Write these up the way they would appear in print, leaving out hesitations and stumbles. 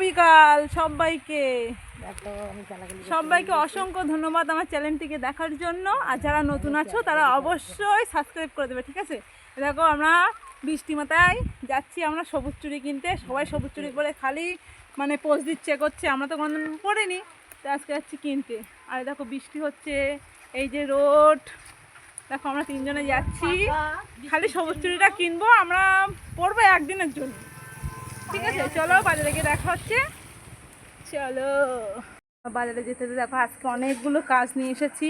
বিকাল সবাইকে। সবাইকে অসংখ্য ধন্যবাদ আমার চ্যানেলটিকে দেখার জন্য। আর যারা নতুন আছো তারা অবশ্যই সাবস্ক্রাইব করে দেবে, ঠিক আছে? দেখো আমরা বৃষ্টি মাথায় যাচ্ছি আমরা সবুজ চুড়ি কিনতে। সবাই সবুজ চুড়ি করে খালি মানে পোস্ট দিচ্ছে করছে, আমরা তো কোনো পড়িনি, তো আজকে যাচ্ছি কিনতে। আর দেখো বৃষ্টি হচ্ছে, এই যে রোড, দেখো আমরা তিনজনে যাচ্ছি খালি সবুজ চুড়িটা কিনবো, আমরা পরবো একদিনের জন্য, ঠিক আছে? চলো বাজারে গিয়ে দেখা হচ্ছে, চলো। বাজারে যেতে দেখো আজকে অনেকগুলো কাজ নিয়ে এসেছি।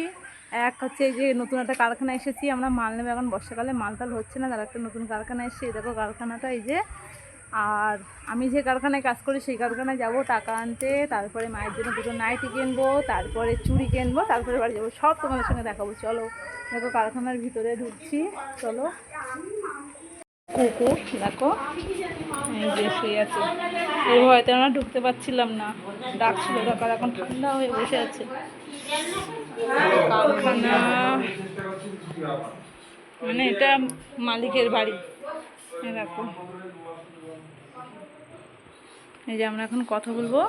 এক হচ্ছে এই যে নতুন একটা কারখানা এসেছি আমরা, মাল নেবে। এখন বর্ষাকালে মালটাল হচ্ছে না, তার একটা নতুন কারখানা এসেছে। দেখো কারখানাটা এই যে। আর আমি যে কারখানায় কাজ করি সেই কারখানায় যাব টাকা আনতে, তারপরে মায়ের জন্য দুটো নাইটি কিনবো, তারপরে চুড়ি কিনবো, তারপরে বাড়ি যাবো। সব তোমাদের সঙ্গে দেখাবো, চলো। দেখো কারখানার ভিতরে ঢুকছি, চলো। কুকুর দেখো এই যে শুয়ে আছে, এই ভয়তে আমরা ঢুকতে পারছিলাম না, ডাকছিল ডাকার। এখন ঠান্ডা হয়ে বসে আছে। কারখানা মানে এটা মালিকের বাড়ি। দেখো এই যে আমরা এখন কথা বলবো,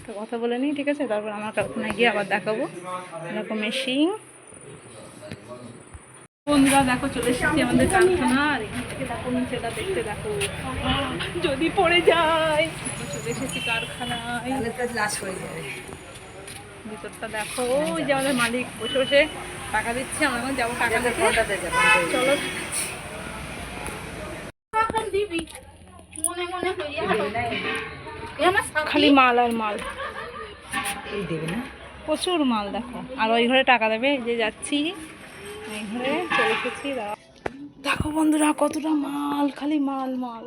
তো কথা বলে নিই, ঠিক আছে? তারপর আমার কারখানায় গিয়ে আবার দেখাবো। দেখো মেশিন। বন্ধুরা দেখো চলে এসেছি আমাদের কারখানা। আর এখান থেকে দেখো নিচেটা দেখতে, দেখো যদি পড়ে যায়। চলে এসেছি কারখানায়, ভিতরটা দেখো। ওই যে আমাদের মালিক বসে বসে টাকা দিচ্ছে, আমরা এখন যাবো টাকা দিতে। চলো খালি মাল আর মাল, প্রচুর মাল দেখো। আর ওই ঘরে টাকা দেবে, এই যে যাচ্ছি এই ঘরে চলে এসেছি। দেখো বন্ধুরা কতটা মাল, খালি মাল মাল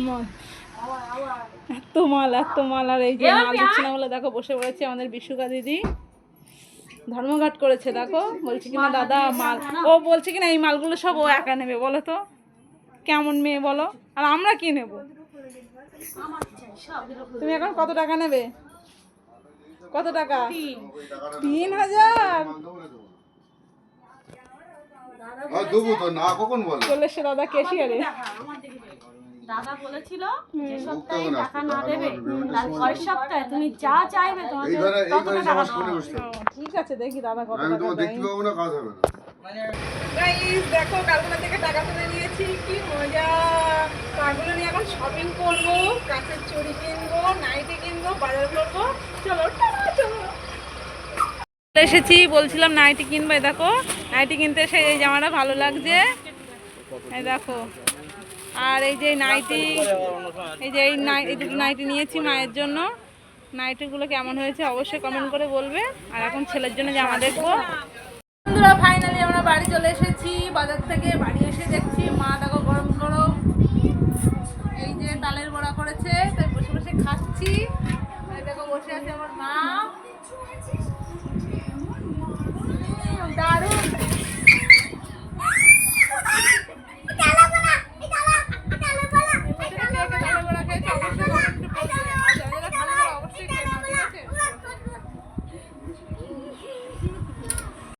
মাল, এত মাল এত মাল। আর এই যে মাল দিচ্ছে না বলে দেখো বসে পড়েছে আমাদের বিশুকা দিদি, ধর্মঘট করেছে। দেখো বলছে কিনা দাদা মাল, ও বলছে কিনা এই মালগুলো সব ও একা নেবে। বলো তো কেমন মেয়ে বলো? আর আমরা কি নেব? তুমি এখন কত টাকা নেবে? কত টাকা? 3000। চলে এসে দাদা কেশিয়ারে। দাদা বলেছিল যে সপ্তাহে টাকা না দেবে, তার পরের সপ্তাহে তুমি যা চাইবে তোমাকে তত টাকা দেবো। ঠিক আছে, দেখি দাদা কত টাকা দেয়। গাইস দেখো কারখানা থেকে টাকা তুলে নিয়েছি, কি মজা। টাকাগুলো নিয়ে এখন শপিং করবো, কাঁচের চুড়ি কিনবো, নাইটি কিনবো, বাজার করবো। চলো চলো এসেছি, বলছিলাম নাইটি কিনবো। দেখো নাইটি কিনতে এসে এই জামাটা ভালো লাগছে, এই দেখো। আর এই যে নাইটি, এই যে এই দুটো নাইটি নিয়েছি মায়ের জন্য। নাইটিগুলো কেমন হয়েছে অবশ্যই কমেন্ট করে বলবে। আর এখন ছেলের জন্য জামা দেখবো। বন্ধুরা ফাইনালি আমরা বাড়ি চলে এসেছি বাজার থেকে। বাড়ি এসে দেখছি মা দেখো গরম গরম এই যে তালের বড়া করেছে, তাই বসে বসে খাচ্ছি।